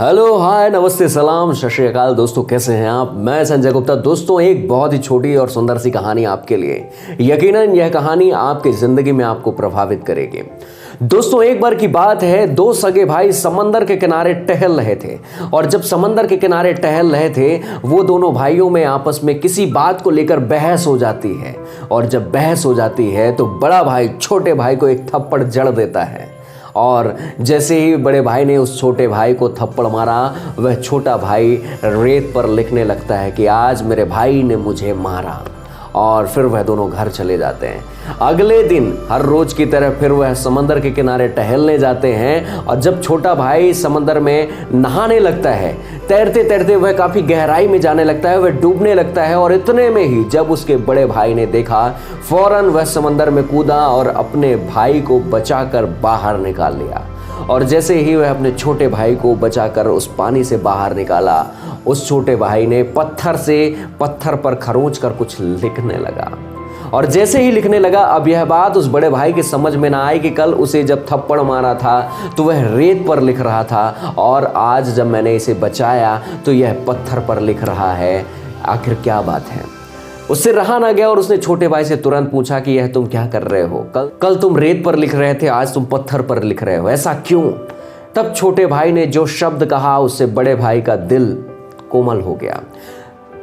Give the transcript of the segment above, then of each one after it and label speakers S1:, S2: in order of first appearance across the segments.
S1: Hello hi नमस्ते सलाम सत श्री अकाल दोस्तों, कैसे हैं आप। मैं संजय गुप्ता। दोस्तों, एक बहुत ही छोटी और सुंदर सी कहानी आपके लिए। यकीनन यह कहानी आपकी ज़िंदगी में आपको प्रभावित करेगी। दोस्तों, एक बार की बात है, दो सगे भाई समंदर के किनारे टहल रहे थे। और जब समंदर के किनारे टहल रहे थे, वो दोनों भाइयों में आपस में किसी बात को लेकर बहस हो जाती है। और जब बहस हो जाती है तो बड़ा भाई छोटे भाई को एक थप्पड़ जड़ देता है। और जैसे ही बड़े भाई ने उस छोटे भाई को थप्पड़ मारा, वह छोटा भाई रेत पर लिखने लगता है कि आज मेरे भाई ने मुझे मारा। और फिर वह दोनों घर चले जाते हैं। अगले दिन हर रोज की तरह फिर वह समंदर के किनारे टहलने जाते हैं। और जब छोटा भाई समंदर में नहाने लगता है, तैरते तैरते वह काफ़ी गहराई में जाने लगता है, वह डूबने लगता है। और इतने में ही जब उसके बड़े भाई ने देखा, फौरन वह समंदर में कूदा और अपने भाई को बचाकर बाहर निकाल लिया। और जैसे ही वह अपने छोटे भाई को बचाकर उस पानी से बाहर निकाला, उस छोटे भाई ने पत्थर पर खरोंच कर कुछ लिखने लगा। और जैसे ही लिखने लगा, अब यह बात उस बड़े भाई के समझ में ना आई कि कल उसे जब थप्पड़ मारा था तो वह रेत पर लिख रहा था, और आज जब मैंने इसे बचाया तो यह पत्थर पर लिख रहा है। आखिर क्या बात है। उससे रहा ना गया और उसने छोटे भाई से तुरंत पूछा कि यह तुम क्या कर रहे हो। कल तुम रेत पर लिख रहे थे, आज तुम पत्थर पर लिख रहे हो, ऐसा क्यों। तब छोटे भाई ने जो शब्द कहा, उससे बड़े भाई का दिल कोमल हो गया।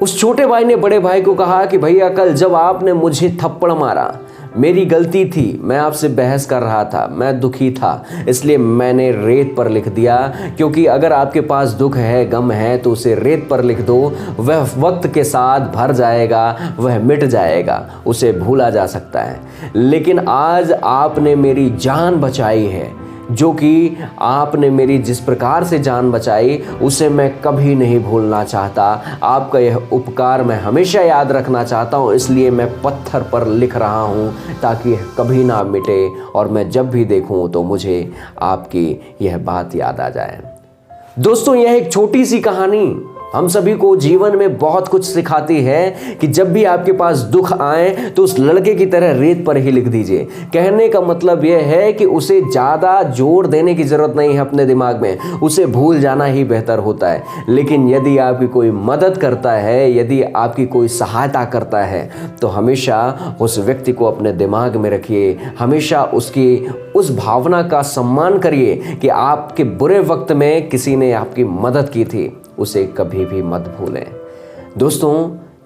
S1: उस छोटे भाई ने बड़े भाई को कहा कि भैया, कल जब आपने मुझे थप्पड़ मारा, मेरी गलती थी, मैं आपसे बहस कर रहा था, मैं दुखी था, इसलिए मैंने रेत पर लिख दिया। क्योंकि अगर आपके पास दुख है, गम है, तो उसे रेत पर लिख दो, वह वक्त के साथ भर जाएगा, वह मिट जाएगा, उसे भूला जा सकता है। लेकिन आज आपने मेरी जान बचाई है, जो कि आपने मेरी जिस प्रकार से जान बचाई, उसे मैं कभी नहीं भूलना चाहता। आपका यह उपकार मैं हमेशा याद रखना चाहता हूँ, इसलिए मैं पत्थर पर लिख रहा हूँ, ताकि यह कभी ना मिटे और मैं जब भी देखूँ तो मुझे आपकी यह बात याद आ जाए। दोस्तों, यह एक छोटी सी कहानी हम सभी को जीवन में बहुत कुछ सिखाती है कि जब भी आपके पास दुख आए तो उस लड़के की तरह रेत पर ही लिख दीजिए। कहने का मतलब यह है कि उसे ज़्यादा जोर देने की ज़रूरत नहीं है अपने दिमाग में, उसे भूल जाना ही बेहतर होता है। लेकिन यदि आपकी कोई मदद करता है, यदि आपकी कोई सहायता करता है, तो हमेशा उस व्यक्ति को अपने दिमाग में रखिए, हमेशा उसकी उस भावना का सम्मान करिए कि आपके बुरे वक्त में किसी ने आपकी मदद की थी, उसे कभी भी मत भूलें। दोस्तों,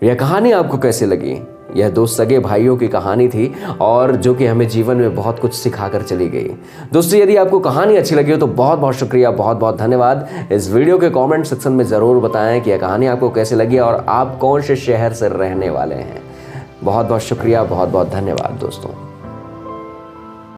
S1: यह कहानी आपको कैसी लगी। यह दो सगे भाइयों की कहानी थी और जो कि हमें जीवन में बहुत कुछ सिखा कर चली गई। दोस्तों, यदि आपको कहानी अच्छी लगी हो तो बहुत बहुत शुक्रिया, बहुत बहुत धन्यवाद। इस वीडियो के कमेंट सेक्शन में ज़रूर बताएं कि यह कहानी आपको कैसी लगी और आप कौन से शहर से रहने वाले हैं। बहुत बहुत शुक्रिया, बहुत बहुत धन्यवाद दोस्तों।